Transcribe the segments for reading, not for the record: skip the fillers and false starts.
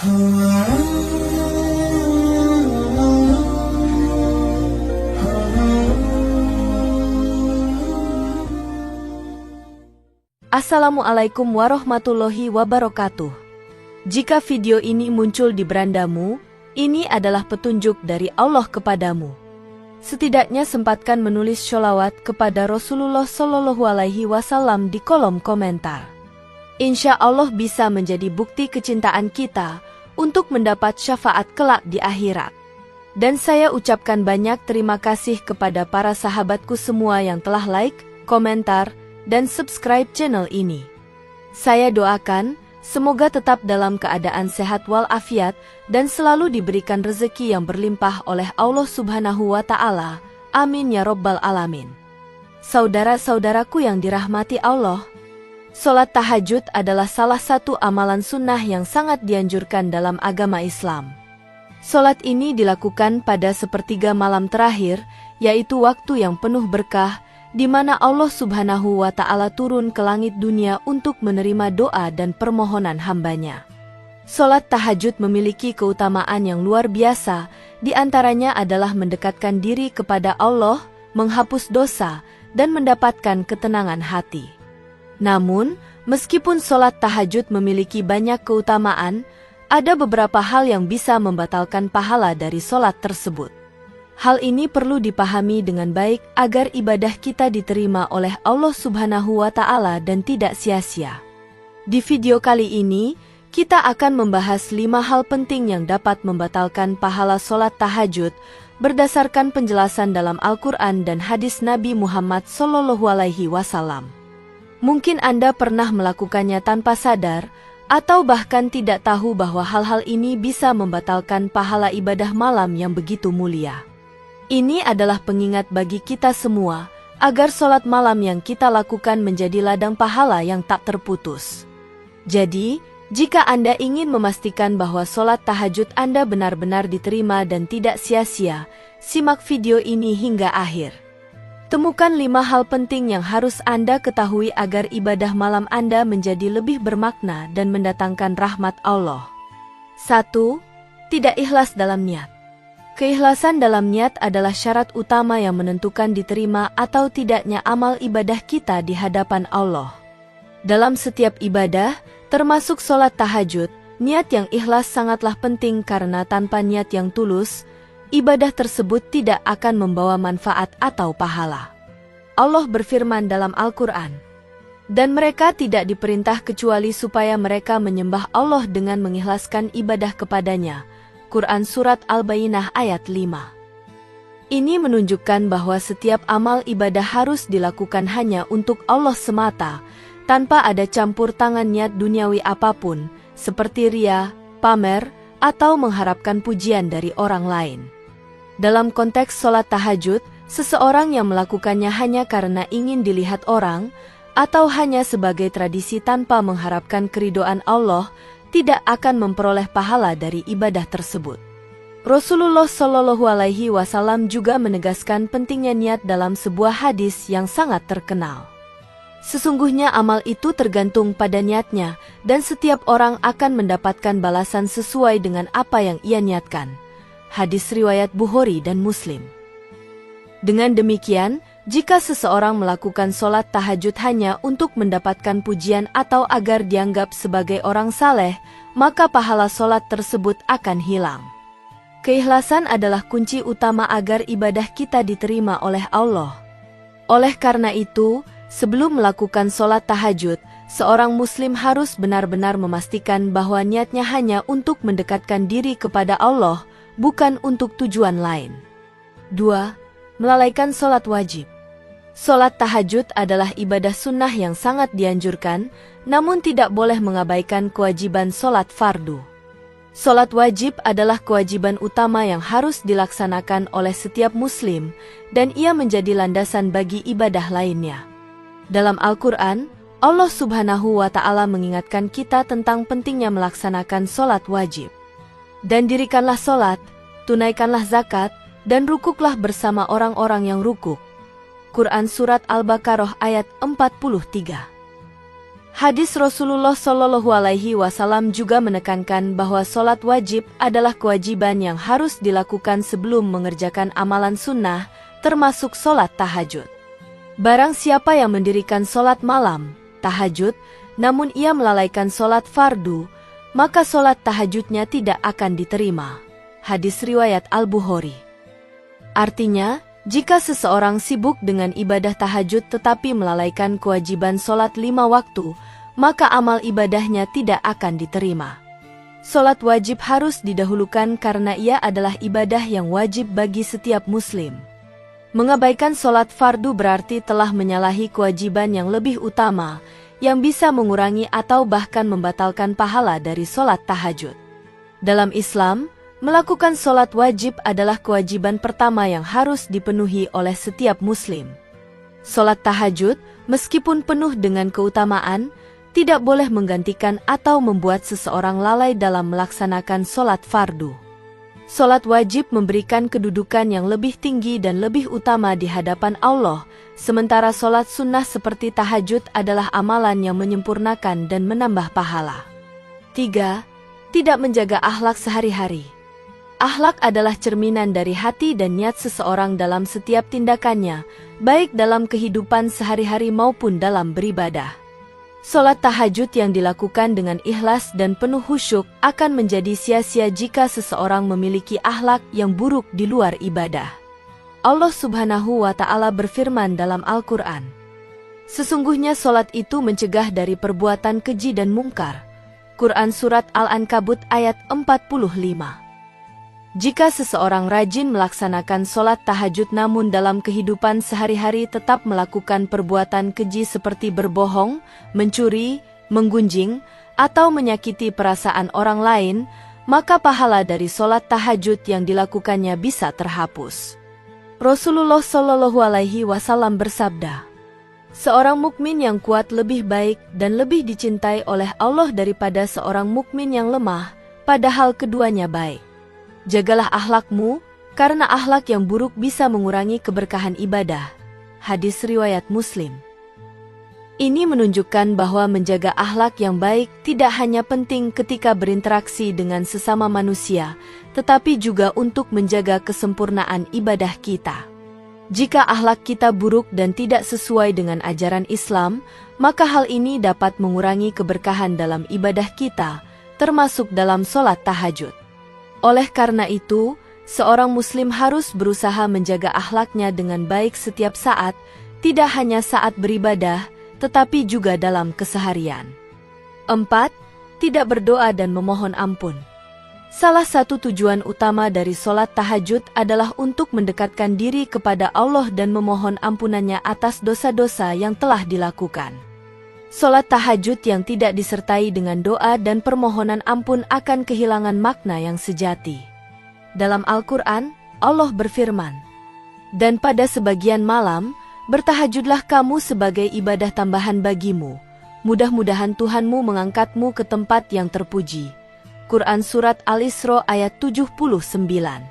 Assalamualaikum warahmatullahi wabarakatuh. Jika video ini muncul di berandamu, ini adalah petunjuk dari Allah kepadamu. Setidaknya sempatkan menulis sholawat kepada Rasulullah Shallallahu Alaihi Wasallam di kolom komentar. Insya Allah bisa menjadi bukti kecintaan kita untuk mendapat syafaat kelak di akhirat. Dan saya ucapkan banyak terima kasih kepada para sahabatku semua yang telah like, komentar, dan subscribe channel ini. Saya doakan, semoga tetap dalam keadaan sehat walafiat dan selalu diberikan rezeki yang berlimpah oleh Allah Subhanahu wa Ta'ala. Amin ya Rabbal Alamin. Saudara-saudaraku yang dirahmati Allah, sholat tahajud adalah salah satu amalan sunnah yang sangat dianjurkan dalam agama Islam. Sholat ini dilakukan pada sepertiga malam terakhir, yaitu waktu yang penuh berkah, di mana Allah Subhanahu wa Ta'ala turun ke langit dunia untuk menerima doa dan permohonan hambanya. Sholat tahajud memiliki keutamaan yang luar biasa, di antaranya adalah mendekatkan diri kepada Allah, menghapus dosa, dan mendapatkan ketenangan hati. Namun, meskipun sholat tahajud memiliki banyak keutamaan, ada beberapa hal yang bisa membatalkan pahala dari sholat tersebut. Hal ini perlu dipahami dengan baik agar ibadah kita diterima oleh Allah Subhanahu wa Ta'ala dan tidak sia-sia. Di video kali ini, kita akan membahas 5 hal penting yang dapat membatalkan pahala sholat tahajud berdasarkan penjelasan dalam Al-Quran dan hadis Nabi Muhammad SAW. Mungkin Anda pernah melakukannya tanpa sadar, atau bahkan tidak tahu bahwa hal-hal ini bisa membatalkan pahala ibadah malam yang begitu mulia. Ini adalah pengingat bagi kita semua, agar sholat malam yang kita lakukan menjadi ladang pahala yang tak terputus. Jadi, jika Anda ingin memastikan bahwa sholat tahajud Anda benar-benar diterima dan tidak sia-sia, simak video ini hingga akhir. Temukan 5 hal penting yang harus Anda ketahui agar ibadah malam Anda menjadi lebih bermakna dan mendatangkan rahmat Allah. 1. Tidak ikhlas dalam niat. Keikhlasan dalam niat adalah syarat utama yang menentukan diterima atau tidaknya amal ibadah kita di hadapan Allah. Dalam setiap ibadah, termasuk sholat tahajud, niat yang ikhlas sangatlah penting karena tanpa niat yang tulus, ibadah tersebut tidak akan membawa manfaat atau pahala. Allah berfirman dalam Al-Quran, "Dan mereka tidak diperintah kecuali supaya mereka menyembah Allah dengan mengikhlaskan ibadah kepadanya." Quran Surat Al-Bayyinah ayat 5. Ini menunjukkan bahwa setiap amal ibadah harus dilakukan hanya untuk Allah semata, tanpa ada campur tangan niat duniawi apapun, seperti ria, pamer, atau mengharapkan pujian dari orang lain. Dalam konteks sholat tahajud, seseorang yang melakukannya hanya karena ingin dilihat orang, atau hanya sebagai tradisi tanpa mengharapkan keridhaan Allah, tidak akan memperoleh pahala dari ibadah tersebut. Rasulullah Shallallahu Alaihi Wasallam juga menegaskan pentingnya niat dalam sebuah hadis yang sangat terkenal. Sesungguhnya amal itu tergantung pada niatnya, dan setiap orang akan mendapatkan balasan sesuai dengan apa yang ia niatkan. Hadis riwayat Bukhari dan Muslim. Dengan demikian, jika seseorang melakukan sholat tahajud hanya untuk mendapatkan pujian atau agar dianggap sebagai orang saleh, maka pahala sholat tersebut akan hilang. Keikhlasan adalah kunci utama agar ibadah kita diterima oleh Allah. Oleh karena itu, sebelum melakukan sholat tahajud, seorang muslim harus benar-benar memastikan bahwa niatnya hanya untuk mendekatkan diri kepada Allah, bukan untuk tujuan lain. 2. Melalaikan sholat wajib. Sholat tahajud adalah ibadah sunnah yang sangat dianjurkan, namun tidak boleh mengabaikan kewajiban sholat fardu. Sholat wajib adalah kewajiban utama yang harus dilaksanakan oleh setiap muslim, dan ia menjadi landasan bagi ibadah lainnya. Dalam Al-Quran, Allah Subhanahu wa Ta'ala mengingatkan kita tentang pentingnya melaksanakan sholat wajib. Dan dirikanlah sholat, tunaikanlah zakat, dan rukuklah bersama orang-orang yang rukuk. Quran Surat Al-Baqarah ayat 43. Hadis Rasulullah Shallallahu Alaihi Wasallam juga menekankan bahwa sholat wajib adalah kewajiban yang harus dilakukan sebelum mengerjakan amalan sunnah, termasuk sholat tahajud. Barang siapa yang mendirikan sholat malam, tahajud, namun ia melalaikan sholat fardu, maka sholat tahajudnya tidak akan diterima. Hadis riwayat Al-Bukhari. Artinya, jika seseorang sibuk dengan ibadah tahajud tetapi melalaikan kewajiban sholat 5 waktu, maka amal ibadahnya tidak akan diterima. Sholat wajib harus didahulukan karena ia adalah ibadah yang wajib bagi setiap muslim. Mengabaikan sholat fardu berarti telah menyalahi kewajiban yang lebih utama, yang bisa mengurangi atau bahkan membatalkan pahala dari sholat tahajud. Dalam Islam, melakukan sholat wajib adalah kewajiban pertama yang harus dipenuhi oleh setiap muslim. Sholat tahajud, meskipun penuh dengan keutamaan, tidak boleh menggantikan atau membuat seseorang lalai dalam melaksanakan sholat fardu. Sholat wajib memberikan kedudukan yang lebih tinggi dan lebih utama di hadapan Allah, sementara sholat sunnah seperti tahajud adalah amalan yang menyempurnakan dan menambah pahala. 3. Tidak menjaga akhlak sehari-hari. Akhlak adalah cerminan dari hati dan niat seseorang dalam setiap tindakannya, baik dalam kehidupan sehari-hari maupun dalam beribadah. Sholat tahajud yang dilakukan dengan ikhlas dan penuh khusyuk akan menjadi sia-sia jika seseorang memiliki akhlak yang buruk di luar ibadah. Allah Subhanahu wa Ta'ala berfirman dalam Al-Quran, "Sesungguhnya sholat itu mencegah dari perbuatan keji dan mungkar." Quran Surat Al-Ankabut ayat 45. Jika seseorang rajin melaksanakan sholat tahajud namun dalam kehidupan sehari-hari tetap melakukan perbuatan keji seperti berbohong, mencuri, menggunjing, atau menyakiti perasaan orang lain, maka pahala dari sholat tahajud yang dilakukannya bisa terhapus. Rasulullah Shallallahu Alaihi Wasallam bersabda, "Seorang mukmin yang kuat lebih baik dan lebih dicintai oleh Allah daripada seorang mukmin yang lemah, padahal keduanya baik. Jagalah akhlakmu, karena akhlak yang buruk bisa mengurangi keberkahan ibadah." Hadis riwayat Muslim. Ini menunjukkan bahwa menjaga akhlak yang baik tidak hanya penting ketika berinteraksi dengan sesama manusia, tetapi juga untuk menjaga kesempurnaan ibadah kita. Jika akhlak kita buruk dan tidak sesuai dengan ajaran Islam, maka hal ini dapat mengurangi keberkahan dalam ibadah kita, termasuk dalam sholat tahajud. Oleh karena itu, seorang muslim harus berusaha menjaga akhlaknya dengan baik setiap saat, tidak hanya saat beribadah, tetapi juga dalam keseharian. 4. Tidak berdoa dan memohon ampun. Salah satu tujuan utama dari sholat tahajud adalah untuk mendekatkan diri kepada Allah dan memohon ampunannya atas dosa-dosa yang telah dilakukan. Sholat tahajud yang tidak disertai dengan doa dan permohonan ampun akan kehilangan makna yang sejati. Dalam Al-Quran, Allah berfirman, "Dan pada sebagian malam, bertahajudlah kamu sebagai ibadah tambahan bagimu. Mudah-mudahan Tuhanmu mengangkatmu ke tempat yang terpuji." Quran Surat Al-Isra ayat 79.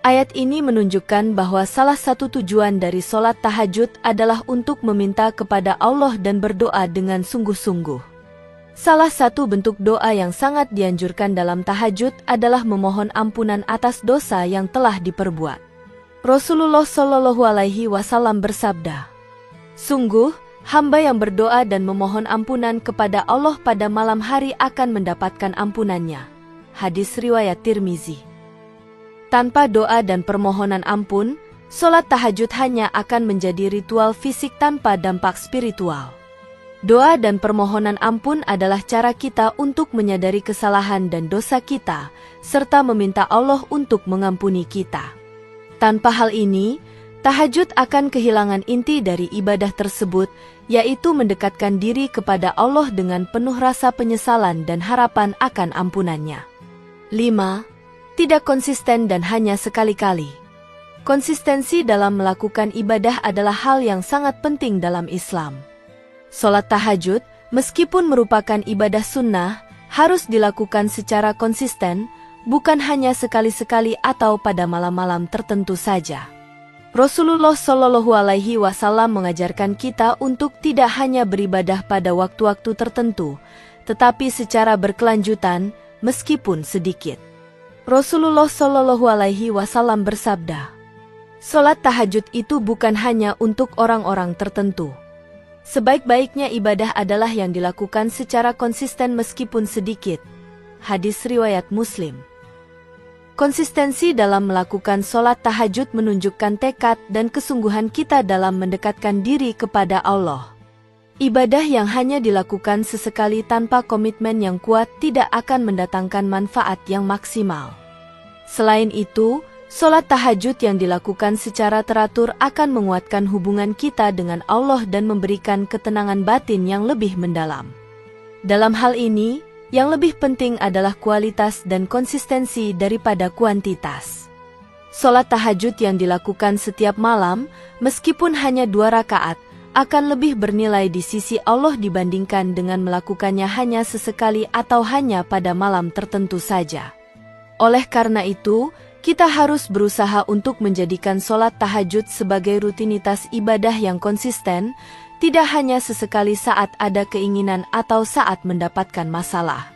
Ayat ini menunjukkan bahwa salah satu tujuan dari sholat tahajud adalah untuk meminta kepada Allah dan berdoa dengan sungguh-sungguh. Salah satu bentuk doa yang sangat dianjurkan dalam tahajud adalah memohon ampunan atas dosa yang telah diperbuat. Rasulullah Shallallahu Alaihi Wasallam bersabda, "Sungguh, hamba yang berdoa dan memohon ampunan kepada Allah pada malam hari akan mendapatkan ampunannya." Hadis riwayat Tirmizi. Tanpa doa dan permohonan ampun, sholat tahajud hanya akan menjadi ritual fisik tanpa dampak spiritual. Doa dan permohonan ampun adalah cara kita untuk menyadari kesalahan dan dosa kita, serta meminta Allah untuk mengampuni kita. Tanpa hal ini, tahajud akan kehilangan inti dari ibadah tersebut, yaitu mendekatkan diri kepada Allah dengan penuh rasa penyesalan dan harapan akan ampunannya. 5. Tidak konsisten dan hanya sekali-kali. Konsistensi dalam melakukan ibadah adalah hal yang sangat penting dalam Islam. Sholat tahajud, meskipun merupakan ibadah sunnah, harus dilakukan secara konsisten, bukan hanya sekali-sekali atau pada malam-malam tertentu saja. Rasulullah Shallallahu Alaihi Wasallam mengajarkan kita untuk tidak hanya beribadah pada waktu-waktu tertentu, tetapi secara berkelanjutan, meskipun sedikit. Rasulullah Shallallahu Alaihi Wasallam bersabda, "Salat tahajud itu bukan hanya untuk orang-orang tertentu. Sebaik-baiknya ibadah adalah yang dilakukan secara konsisten meskipun sedikit." Hadis riwayat Muslim. Konsistensi dalam melakukan sholat tahajud menunjukkan tekad dan kesungguhan kita dalam mendekatkan diri kepada Allah. Ibadah yang hanya dilakukan sesekali tanpa komitmen yang kuat tidak akan mendatangkan manfaat yang maksimal. Selain itu, sholat tahajud yang dilakukan secara teratur akan menguatkan hubungan kita dengan Allah dan memberikan ketenangan batin yang lebih mendalam. Dalam hal ini, yang lebih penting adalah kualitas dan konsistensi daripada kuantitas. Sholat tahajud yang dilakukan setiap malam, meskipun hanya 2 rakaat, akan lebih bernilai di sisi Allah dibandingkan dengan melakukannya hanya sesekali atau hanya pada malam tertentu saja. Oleh karena itu, kita harus berusaha untuk menjadikan sholat tahajud sebagai rutinitas ibadah yang konsisten, tidak hanya sesekali saat ada keinginan atau saat mendapatkan masalah.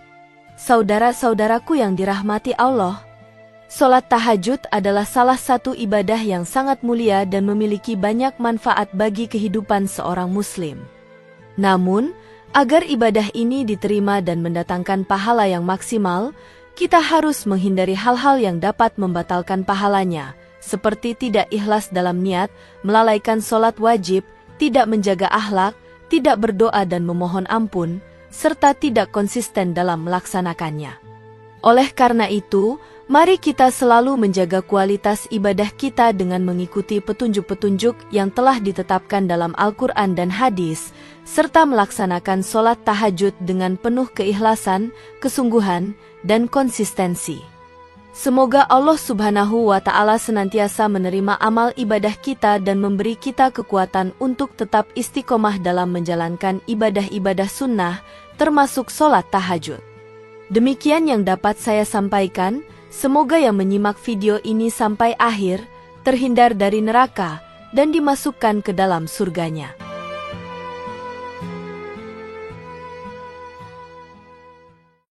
Saudara-saudaraku yang dirahmati Allah, sholat tahajud adalah salah satu ibadah yang sangat mulia dan memiliki banyak manfaat bagi kehidupan seorang muslim. Namun, agar ibadah ini diterima dan mendatangkan pahala yang maksimal, kita harus menghindari hal-hal yang dapat membatalkan pahalanya, seperti tidak ikhlas dalam niat, melalaikan sholat wajib, tidak menjaga akhlak, tidak berdoa dan memohon ampun, serta tidak konsisten dalam melaksanakannya. Oleh karena itu, mari kita selalu menjaga kualitas ibadah kita dengan mengikuti petunjuk-petunjuk yang telah ditetapkan dalam Al-Quran dan hadis, serta melaksanakan sholat tahajud dengan penuh keikhlasan, kesungguhan, dan konsistensi. Semoga Allah Subhanahu wa Ta'ala senantiasa menerima amal ibadah kita dan memberi kita kekuatan untuk tetap istiqomah dalam menjalankan ibadah-ibadah sunnah, termasuk sholat tahajud. Demikian yang dapat saya sampaikan, semoga yang menyimak video ini sampai akhir, terhindar dari neraka, dan dimasukkan ke dalam surganya.